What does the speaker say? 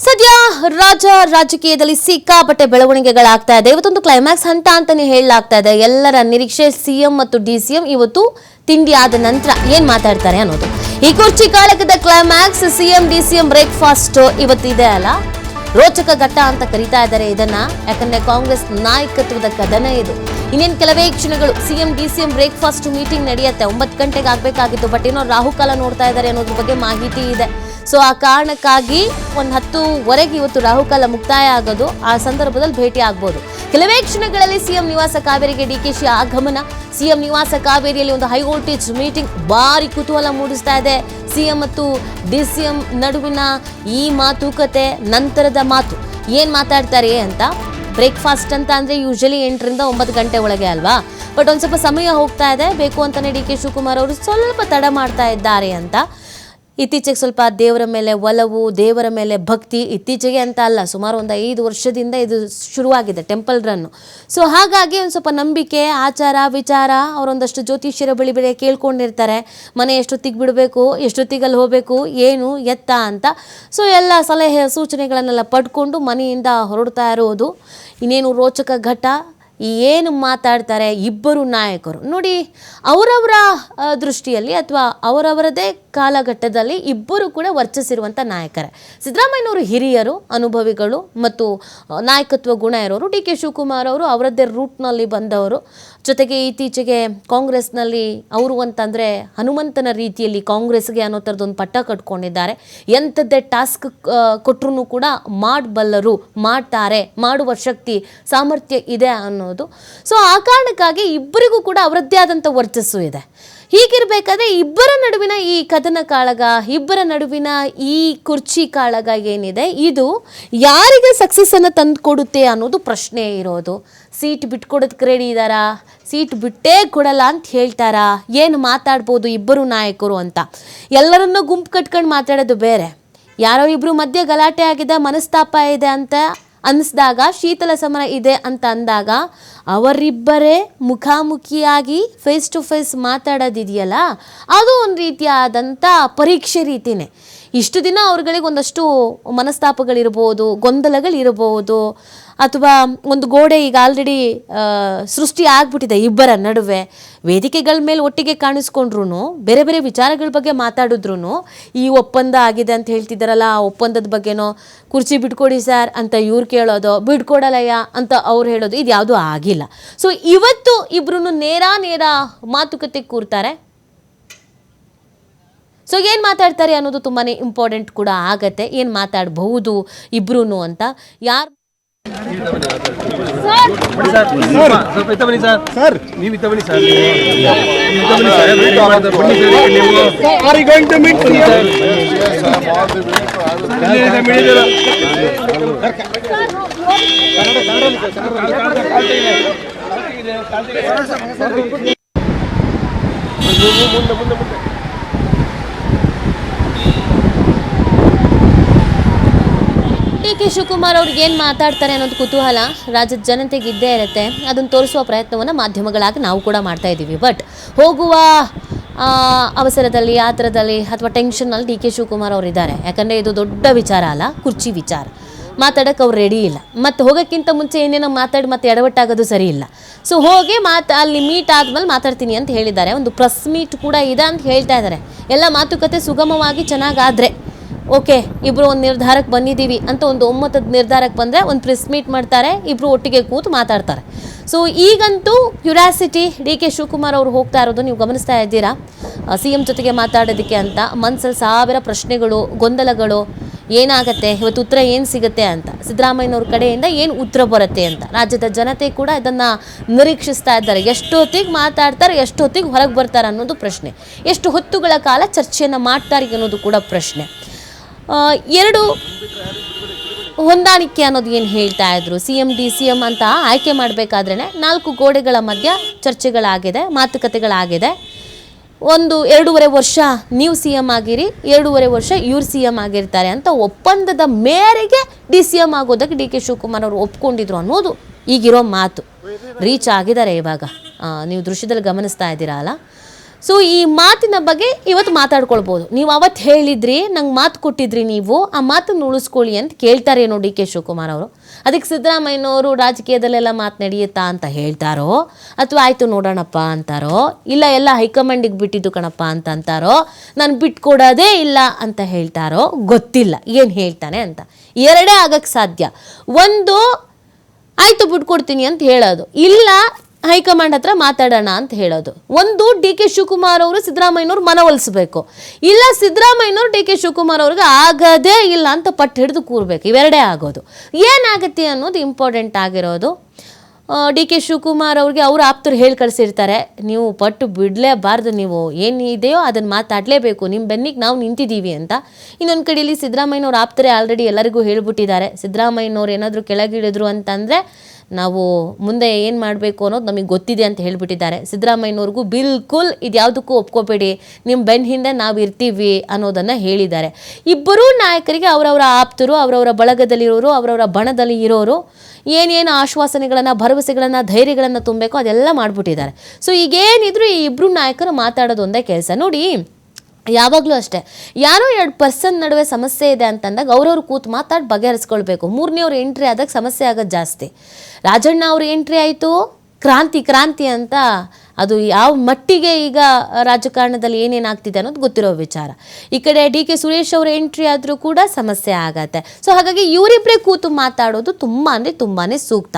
ಸದ್ಯ ರಾಜಕೀಯದಲ್ಲಿ ಸಿಕ್ಕಾಪಟ್ಟೆ ಬೆಳವಣಿಗೆಗಳಾಗ್ತಾ ಇದೆ. ಇವತ್ತೊಂದು ಕ್ಲೈಮ್ಯಾಕ್ಸ್ ಹಂತ ಅಂತಾನೆ ಹೇಳಲಾಗ್ತಾ ಇದೆ. ಎಲ್ಲರ ನಿರೀಕ್ಷೆ ಸಿಎಂ ಮತ್ತು ಡಿಸಿಎಂ ಇವತ್ತು ತಿಂಡಿ ಆದ ನಂತರ ಏನ್ ಮಾತಾಡ್ತಾರೆ ಅನ್ನೋದು. ಈ ಕುರ್ಚಿ ಕಾಳಗದ ಕ್ಲೈಮ್ಯಾಕ್ಸ್ ಸಿಎಂ ಡಿಸಿಎಂ ಬ್ರೇಕ್ಫಾಸ್ಟ್ ಇವತ್ತಿದೆ ಅಲ್ಲ, ರೋಚಕ ಘಟ್ಟ ಅಂತ ಕರೀತಾ ಇದ್ದಾರೆ ಇದನ್ನ. ಯಾಕಂದ್ರೆ ಕಾಂಗ್ರೆಸ್ ನಾಯಕತ್ವದ ಕದನ ಇದು. ಇನ್ನೇನು ಕೆಲವೇ ಕ್ಷಣಗಳು ಸಿಎಂ ಡಿಸಿಎಂ ಬ್ರೇಕ್ಫಾಸ್ಟ್ ಮೀಟಿಂಗ್ ನಡೆಯುತ್ತೆ. 9 ಗಂಟೆಗೆ ಆಗ್ಬೇಕಾಗಿತ್ತು, ಬಟ್ ಏನೋ ರಾಹುಕಾಲ ನೋಡ್ತಾ ಇದ್ದಾರೆ ಅನ್ನೋದ್ರ ಬಗ್ಗೆ ಮಾಹಿತಿ ಇದೆ. ಸೊ ಆ ಕಾರಣಕ್ಕಾಗಿ 10:30 ಇವತ್ತು ರಾಹುಕಾಲ ಮುಕ್ತಾಯ ಆಗೋದು. ಆ ಸಂದರ್ಭದಲ್ಲಿ ಭೇಟಿ ಆಗ್ಬೋದು. ಕೆಲವೇ ಕ್ಷಣಗಳಲ್ಲಿ ಸಿಎಂ ನಿವಾಸ ಕಾವೇರಿಗೆ ಡಿಕೆಶಿ ಆಗಮನ. ಸಿಎಂ ನಿವಾಸ ಕಾವೇರಿಯಲ್ಲಿ ಒಂದು ಹೈ ವೋಲ್ಟೇಜ್ ಮೀಟಿಂಗ್ ಭಾರಿ ಕುತೂಹಲ ಮೂಡಿಸ್ತಾ ಇದೆ. ಸಿಎಂ ಮತ್ತು ಡಿಸಿಎಂ ನಡುವಿನ ಈ ಮಾತುಕತೆ ನಂತರದ ಮಾತು ಏನ್ ಮಾತಾಡ್ತಾರೆ ಅಂತ. ಬ್ರೇಕ್ಫಾಸ್ಟ್ ಅಂತ ಅಂದ್ರೆ ಯೂಶಲಿ 8 ರಿಂದ 9 ಗಂಟೆ ಒಳಗೆ ಅಲ್ವಾ, ಬಟ್ ಒಂದ್ ಸ್ವಲ್ಪ ಸಮಯ ಹೋಗ್ತಾ ಇದೆ. ಬೇಕು ಅಂತಾನೆ ಡಿ.ಕೆ. ಶಿವಕುಮಾರ್ ಅವರು ಸ್ವಲ್ಪ ತಡ ಮಾಡ್ತಾ ಇದ್ದಾರೆ ಅಂತ. ಇತ್ತೀಚೆಗೆ ಸ್ವಲ್ಪ ದೇವರ ಮೇಲೆ ಒಲವು, ದೇವರ ಮೇಲೆ ಭಕ್ತಿ, ಇತ್ತೀಚೆಗೆ ಅಂತ ಅಲ್ಲ, ಸುಮಾರು ಒಂದು 5 ವರ್ಷದಿಂದ ಇದು ಶುರುವಾಗಿದೆ ಟೆಂಪಲ್ ರನ್ನು. ಸೊ ಹಾಗಾಗಿ ಒಂದು ಸ್ವಲ್ಪ ನಂಬಿಕೆ, ಆಚಾರ ವಿಚಾರ, ಅವರೊಂದಷ್ಟು ಜ್ಯೋತಿಷ್ಯರ ಬಳಿ ಕೇಳ್ಕೊಂಡಿರ್ತಾರೆ. ಮನೆ ಎಷ್ಟೊತ್ತಿಗೆ ಬಿಡಬೇಕು, ಎಷ್ಟೊತ್ತಿಗೆ ಅಲ್ಲಿ ಹೋಗಬೇಕು, ಏನು ಎತ್ತ ಅಂತ. ಸೊ ಎಲ್ಲ ಸಲಹೆ ಸೂಚನೆಗಳನ್ನೆಲ್ಲ ಪಡ್ಕೊಂಡು ಮನೆಯಿಂದ ಹೊರಡ್ತಾ ಇರೋದು. ಇನ್ನೇನು ರೋಚಕ ಘಟ್ಟ, ಏನು ಮಾತಾಡ್ತಾರೆ ಇಬ್ಬರು ನಾಯಕರು ನೋಡಿ. ಅವರವರ ದೃಷ್ಟಿಯಲ್ಲಿ ಅಥವಾ ಅವರವರದೇ ಕಾಲಘಟ್ಟದಲ್ಲಿ ಇಬ್ಬರು ಕೂಡ ವರ್ಚಸ್ಸಿರುವಂಥ ನಾಯಕರೇ. ಸಿದ್ದರಾಮಯ್ಯನವರು ಹಿರಿಯರು, ಅನುಭವಿಗಳು ಮತ್ತು ನಾಯಕತ್ವ ಗುಣ ಇರೋರು. ಡಿ.ಕೆ. ಶಿವಕುಮಾರ್ ಅವರು ಅವರದ್ದೇ ರೂಟ್ನಲ್ಲಿ ಬಂದವರು. ಜೊತೆಗೆ ಇತ್ತೀಚೆಗೆ ಕಾಂಗ್ರೆಸ್ನಲ್ಲಿ ಅವರು ಅಂತಂದರೆ ಹನುಮಂತನ ರೀತಿಯಲ್ಲಿ ಕಾಂಗ್ರೆಸ್ಗೆ ಅನ್ನೋ ಥರದೊಂದು ಪಟ್ಟ ಕಟ್ಕೊಂಡಿದ್ದಾರೆ. ಎಂಥದ್ದೇ ಟಾಸ್ಕ್ ಕೊಟ್ಟರು ಕೂಡ ಮಾಡಬಲ್ಲರು, ಮಾಡ್ತಾರೆ, ಮಾಡುವ ಶಕ್ತಿ ಸಾಮರ್ಥ್ಯ ಇದೆ ಅನ್ನೋದು. ಸೊ ಆ ಕಾರಣಕ್ಕಾಗಿ ಇಬ್ಬರಿಗೂ ಕೂಡ ಅವರದ್ದೇ ಆದಂಥ ವರ್ಚಸ್ಸು ಇದೆ. ಹೀಗಿರಬೇಕಾದ್ರೆ ಇಬ್ಬರ ನಡುವಿನ ಈ ಕದನ ಕಾಳಗ, ಇಬ್ಬರ ನಡುವಿನ ಈ ಕುರ್ಚಿ ಕಾಳಗ ಏನಿದೆ, ಇದು ಯಾರಿಗೆ ಸಕ್ಸಸ್ಸನ್ನು ತಂದು ಕೊಡುತ್ತೆ ಅನ್ನೋದು ಪ್ರಶ್ನೆ ಇರೋದು. ಸೀಟ್ ಬಿಟ್ಕೊಡೋದಕ್ಕೆ ರೆಡಿ ಇದ್ದಾರಾ, ಸೀಟ್ ಬಿಟ್ಟೇ ಕೊಡಲ್ಲ ಅಂತ ಹೇಳ್ತಾರಾ, ಏನು ಮಾತಾಡ್ಬೋದು ಇಬ್ಬರು ನಾಯಕರು ಅಂತ. ಎಲ್ಲರನ್ನೂ ಗುಂಪು ಕಟ್ಕೊಂಡು ಮಾತಾಡೋದು ಬೇರೆ. ಯಾರೋ ಇಬ್ಬರು ಮಧ್ಯೆ ಗಲಾಟೆ ಆಗಿದೆ, ಮನಸ್ತಾಪ ಇದೆ ಅಂತ ಅನ್ನಿಸ್ದಾಗ, ಶೀತಲ ಸಮರ ಇದೆ ಅಂತ ಅಂದಾಗ ಅವರಿಬ್ಬರೇ ಮುಖಾಮುಖಿಯಾಗಿ ಫೇಸ್ ಟು ಫೇಸ್ ಮಾತಾಡೋದಿದೆಯಲ್ಲ, ಅದು ಒಂದು ರೀತಿಯಾದಂಥ ಪರೀಕ್ಷೆ ರೀತಿಯೇ. ಇಷ್ಟು ದಿನ ಅವ್ರಗಳಿಗೆ ಒಂದಷ್ಟು ಮನಸ್ತಾಪಗಳಿರ್ಬೋದು, ಗೊಂದಲಗಳಿರ್ಬೋದು, ಅಥವಾ ಒಂದು ಗೋಡೆ ಈಗ ಆಲ್ರೆಡಿ ಸೃಷ್ಟಿ ಆಗ್ಬಿಟ್ಟಿದೆ ಇಬ್ಬರ ನಡುವೆ. ವೇದಿಕೆಗಳ ಮೇಲೆ ಒಟ್ಟಿಗೆ ಕಾಣಿಸ್ಕೊಂಡ್ರು, ಬೇರೆ ಬೇರೆ ವಿಚಾರಗಳ ಬಗ್ಗೆ ಮಾತಾಡಿದ್ರು, ಈ ಒಪ್ಪಂದ ಆಗಿದೆ ಅಂತ ಹೇಳ್ತಿದ್ದಾರಲ್ಲ, ಆ ಒಪ್ಪಂದದ ಬಗ್ಗೆನೋ, ಕುರ್ಚಿ ಬಿಟ್ಕೊಡಿ ಸರ್ ಅಂತ ಇವ್ರು ಕೇಳೋದು, ಬಿಟ್ಕೊಡಲ್ಲಯ್ಯ ಅಂತ ಅವ್ರು ಹೇಳೋದು, ಇದು ಯಾವುದೂ ಆಗಿಲ್ಲ. ಸೊ ಇವತ್ತು ಇಬ್ರು ನೇರ ಮಾತುಕತೆ ಕೂರ್ತಾರೆ. ಸೊ ಏನು ಮಾತಾಡ್ತಾರೆ ಅನ್ನೋದು ತುಂಬಾ ಇಂಪಾರ್ಟೆಂಟ್ ಕೂಡ ಆಗತ್ತೆ. ಏನು ಮಾತಾಡಬಹುದು ಇಬ್ರು ಅಂತ. ಯಾರು ಡಿ.ಕೆ. ಶಿವಕುಮಾರ್ ಅವ್ರಿಗೆ ಏನು ಮಾತಾಡ್ತಾರೆ ಅನ್ನೋದು ಕುತೂಹಲ ರಾಜ್ಯದ ಜನತೆಗೆ ಇದ್ದೇ ಇರುತ್ತೆ. ಅದನ್ನು ತೋರಿಸುವ ಪ್ರಯತ್ನವನ್ನು ಮಾಧ್ಯಮಗಳಾಗಿ ನಾವು ಕೂಡ ಮಾಡ್ತಾ ಇದ್ದೀವಿ. ಬಟ್ ಹೋಗುವ ಅವಸರದಲ್ಲಿ, ಆತರದಲ್ಲಿ ಅಥವಾ ಟೆನ್ಷನ್ನಲ್ಲಿ ಡಿ.ಕೆ. ಶಿವಕುಮಾರ್ ಅವರು ಇದ್ದಾರೆ. ಯಾಕಂದರೆ ಇದು ದೊಡ್ಡ ವಿಚಾರ ಅಲ್ಲ, ಕುರ್ಚಿ ವಿಚಾರ. ಮಾತಾಡೋಕ್ಕೆ ಅವ್ರು ರೆಡಿ ಇಲ್ಲ. ಮತ್ತು ಹೋಗೋಕ್ಕಿಂತ ಮುಂಚೆ ಏನೇನೋ ಮಾತಾಡಿ ಮತ್ತೆ ಎಡವಟ್ಟಾಗೋದು ಸರಿ ಇಲ್ಲ. ಸೊ ಹೋಗಿ ಅಲ್ಲಿ ಮೀಟ್ ಆದಮೇಲೆ ಮಾತಾಡ್ತೀನಿ ಅಂತ ಹೇಳಿದ್ದಾರೆ. ಒಂದು ಪ್ರೆಸ್ ಮೀಟ್ ಕೂಡ ಇದೆ ಅಂತ ಹೇಳ್ತಾ ಇದ್ದಾರೆ. ಎಲ್ಲ ಮಾತುಕತೆ ಸುಗಮವಾಗಿ ಚೆನ್ನಾಗಾದರೆ ಓಕೆ, ಇಬ್ಬರು ಒಂದು ನಿರ್ಧಾರಕ್ಕೆ ಬಂದಿದ್ದೀವಿ ಅಂತ ಒಂದು ಒಮ್ಮತದ ನಿರ್ಧಾರಕ್ಕೆ ಬಂದರೆ ಒಂದು ಪ್ರೆಸ್ ಮೀಟ್ ಮಾಡ್ತಾರೆ, ಇಬ್ಬರು ಒಟ್ಟಿಗೆ ಕೂತು ಮಾತಾಡ್ತಾರೆ. ಸೊ ಈಗಂತೂ ಕ್ಯೂರಿಯಾಸಿಟಿ ಡಿ.ಕೆ. ಶಿವಕುಮಾರ್ ಅವರು ಹೋಗ್ತಾ ಇರೋದು ನೀವು ಗಮನಿಸ್ತಾ ಇದ್ದೀರಾ. ಸಿ ಎಂ ಜೊತೆಗೆ ಮಾತಾಡೋದಕ್ಕೆ ಅಂತ ಮನಸ್ಸಲ್ಲಿ 1000 ಪ್ರಶ್ನೆಗಳು, ಗೊಂದಲಗಳು. ಏನಾಗತ್ತೆ ಇವತ್ತು, ಉತ್ತರ ಏನು ಸಿಗುತ್ತೆ ಅಂತ, ಸಿದ್ದರಾಮಯ್ಯನವ್ರ ಕಡೆಯಿಂದ ಏನು ಉತ್ತರ ಬರುತ್ತೆ ಅಂತ ರಾಜ್ಯದ ಜನತೆ ಕೂಡ ಇದನ್ನು ನಿರೀಕ್ಷಿಸ್ತಾ ಇದ್ದಾರೆ. ಎಷ್ಟೊತ್ತಿಗೆ ಮಾತಾಡ್ತಾರೆ, ಎಷ್ಟೊತ್ತಿಗೆ ಹೊರಗೆ ಬರ್ತಾರೆ ಅನ್ನೋದು ಪ್ರಶ್ನೆ. ಎಷ್ಟು ಹೊತ್ತುಗಳ ಕಾಲ ಚರ್ಚೆಯನ್ನು ಮಾಡ್ತಾರೆ ಅನ್ನೋದು ಕೂಡ ಪ್ರಶ್ನೆ. ಎರಡು ಹೊಂದಾಣಿಕೆ ಅನ್ನೋದು ಏನು ಹೇಳ್ತಾ ಇದ್ರು, ಸಿಎಂ ಡಿಸಿಎಂ ಅಂತ ಆಯ್ಕೆ ಮಾಡಬೇಕಾದ್ರೇ 4 ಗೋಡೆಗಳ ಮಧ್ಯ ಚರ್ಚೆಗಳಾಗಿದೆ, ಮಾತುಕತೆಗಳಾಗಿದೆ. 2.5 ವರ್ಷ ನೀವು ಸಿ ಎಂ ಆಗಿರಿ, 2.5 ವರ್ಷ ಇವ್ರು ಸಿ ಎಂ ಆಗಿರ್ತಾರೆ ಅಂತ ಒಪ್ಪಂದದ ಮೇರೆಗೆ ಡಿ.ಸಿ.ಎಂ ಆಗೋದಕ್ಕೆ ಡಿ.ಕೆ. ಶಿವಕುಮಾರ್ ಅವರು ಒಪ್ಕೊಂಡಿದ್ರು ಅನ್ನೋದು ಈಗಿರೋ ಮಾತು. ರೀಚ್ ಆಗಿದ್ದಾರೆ ಇವಾಗ, ನೀವು ದೃಶ್ಯದಲ್ಲಿ ಗಮನಿಸ್ತಾ ಇದ್ದೀರಾ ಅಲ್ಲ. ಸೊ ಈ ಮಾತಿನ ಬಗ್ಗೆ ಇವತ್ತು ಮಾತಾಡ್ಕೊಳ್ಬೋದು. ನೀವು ಅವತ್ತು ಹೇಳಿದ್ರಿ, ನಂಗೆ ಮಾತು ಕೊಟ್ಟಿದ್ರಿ, ನೀವು ಆ ಮಾತನ್ನು ಉಳಿಸ್ಕೊಳ್ಳಿ ಅಂತ ಕೇಳ್ತಾರೇನೋ ಡಿ ಕೆ ಶಿವಕುಮಾರ್ ಅವರು. ಅದಕ್ಕೆ ಸಿದ್ದರಾಮಯ್ಯನವರು ರಾಜಕೀಯದಲ್ಲೆಲ್ಲ ಮಾತು ನಡೆಯುತ್ತಾ ಅಂತ ಹೇಳ್ತಾರೋ, ಅಥವಾ ಆಯಿತು ನೋಡೋಣಪ್ಪ ಅಂತಾರೋ, ಇಲ್ಲ ಎಲ್ಲ ಹೈಕಮಾಂಡಿಗೆ ಬಿಟ್ಟಿದ್ದು ಕಣಪ್ಪ ಅಂತ ಅಂತಾರೋ, ನಾನು ಬಿಟ್ಕೊಡೋದೇ ಇಲ್ಲ ಅಂತ ಹೇಳ್ತಾರೋ ಗೊತ್ತಿಲ್ಲ ಏನು ಹೇಳ್ತಾನೆ ಅಂತ. ಎರಡೇ ಆಗಕ್ಕೆ ಸಾಧ್ಯ. ಒಂದು, ಆಯಿತು ಬಿಟ್ಕೊಡ್ತೀನಿ ಅಂತ ಹೇಳೋದು, ಇಲ್ಲ ಹೈಕಮಾಂಡ್ ಹತ್ರ ಮಾತಾಡೋಣ ಅಂತ ಹೇಳೋದು. ಒಂದು, ಡಿ ಕೆ ಶಿವಕುಮಾರ್ ಅವರು ಸಿದ್ದರಾಮಯ್ಯನವ್ರು ಮನವೊಲಿಸ್ಬೇಕು, ಇಲ್ಲ ಸಿದ್ದರಾಮಯ್ಯನವ್ರು ಡಿ ಕೆ ಶಿವಕುಮಾರ್ ಅವ್ರಿಗೆ ಆಗದೇ ಇಲ್ಲ ಅಂತ ಪಟ್ಟು ಹಿಡಿದು ಕೂರ್ಬೇಕು. ಇವೆರಡೇ ಆಗೋದು. ಏನಾಗುತ್ತೆ ಅನ್ನೋದು ಇಂಪಾರ್ಟೆಂಟ್ ಆಗಿರೋದು. ಡಿ ಕೆ ಶಿವಕುಮಾರ್ ಅವ್ರಿಗೆ ಅವ್ರು ಆಪ್ತರು ಹೇಳಿ ಕಳಿಸಿರ್ತಾರೆ, ನೀವು ಪಟ್ಟು ಬಿಡಲೇಬಾರ್ದು, ನೀವು ಏನಿದೆಯೋ ಅದನ್ನು ಮಾತಾಡಲೇಬೇಕು, ನಿಮ್ಮ ಬೆನ್ನಿಗೆ ನಾವು ನಿಂತಿದ್ದೀವಿ ಅಂತ. ಇನ್ನೊಂದು ಕಡೆಯಲ್ಲಿ ಸಿದ್ದರಾಮಯ್ಯನವ್ರು ಆಪ್ತರೆ ಆಲ್ರೆಡಿ ಎಲ್ಲರಿಗೂ ಹೇಳ್ಬಿಟ್ಟಿದ್ದಾರೆ, ಸಿದ್ದರಾಮಯ್ಯನವ್ರು ಏನಾದರೂ ಕೆಳಗಿಳಿದ್ರು ಅಂತಂದರೆ ನಾವು ಮುಂದೆ ಏನು ಮಾಡಬೇಕು ಅನ್ನೋದು ನಮಗೆ ಗೊತ್ತಿದೆ ಅಂತ ಹೇಳ್ಬಿಟ್ಟಿದ್ದಾರೆ. ಸಿದ್ದರಾಮಯ್ಯನವ್ರಿಗೂ ಬಿಲ್ಕುಲ್ ಇದು ಯಾವುದಕ್ಕೂ ಒಪ್ಕೋಬೇಡಿ, ನಿಮ್ಮ ಬೆನ್ನ ಹಿಂದೆ ನಾವು ಇರ್ತೀವಿ ಅನ್ನೋದನ್ನು ಹೇಳಿದ್ದಾರೆ. ಇಬ್ಬರೂ ನಾಯಕರಿಗೆ ಅವರವರ ಆಪ್ತರು, ಅವರವರ ಬಳಗದಲ್ಲಿರೋರು, ಅವರವರ ಬಣದಲ್ಲಿ ಇರೋರು ಏನೇನು ಆಶ್ವಾಸನೆಗಳನ್ನು, ಭರವಸೆಗಳನ್ನು, ಧೈರ್ಯಗಳನ್ನು ತುಂಬಬೇಕೋ ಅದೆಲ್ಲ ಮಾಡಿಬಿಟ್ಟಿದ್ದಾರೆ. ಸೊ ಈಗೇನಿದ್ರು ಈ ಇಬ್ಬರು ನಾಯಕರು ಮಾತಾಡೋದು ಒಂದೇ ಕೆಲಸ. ನೋಡಿ, ಯಾವಾಗಲೂ ಅಷ್ಟೇ, ಯಾರೋ 2 ಪರ್ಸನ್ ನಡುವೆ ಸಮಸ್ಯೆ ಇದೆ ಅಂತಂದಾಗ ಅವ್ರವ್ರು ಕೂತು ಮಾತಾಡಿ ಬಗೆಹರಿಸ್ಕೊಳ್ಬೇಕು. ಮೂರನೇವ್ರು ಎಂಟ್ರಿ ಆದಾಗ ಸಮಸ್ಯೆ ಆಗೋದು ಜಾಸ್ತಿ. ರಾಜಣ್ಣ ಅವ್ರ ಎಂಟ್ರಿ ಆಯಿತು, ಕ್ರಾಂತಿ ಅಂತ, ಅದು ಯಾವ ಮಟ್ಟಿಗೆ ಈಗ ರಾಜಕಾರಣದಲ್ಲಿ ಏನೇನಾಗ್ತಿದೆ ಅನ್ನೋದು ಗೊತ್ತಿರೋ ವಿಚಾರ. ಈ ಕಡೆ ಡಿ ಕೆ ಸುರೇಶ್ ಅವರ ಎಂಟ್ರಿ ಆದರೂ ಕೂಡ ಸಮಸ್ಯೆ ಆಗತ್ತೆ. ಸೊ ಹಾಗಾಗಿ ಇವರಿಬ್ಬರೇ ಕೂತು ಮಾತಾಡೋದು ತುಂಬ ಅಂದರೆ ತುಂಬಾ ಸೂಕ್ತ.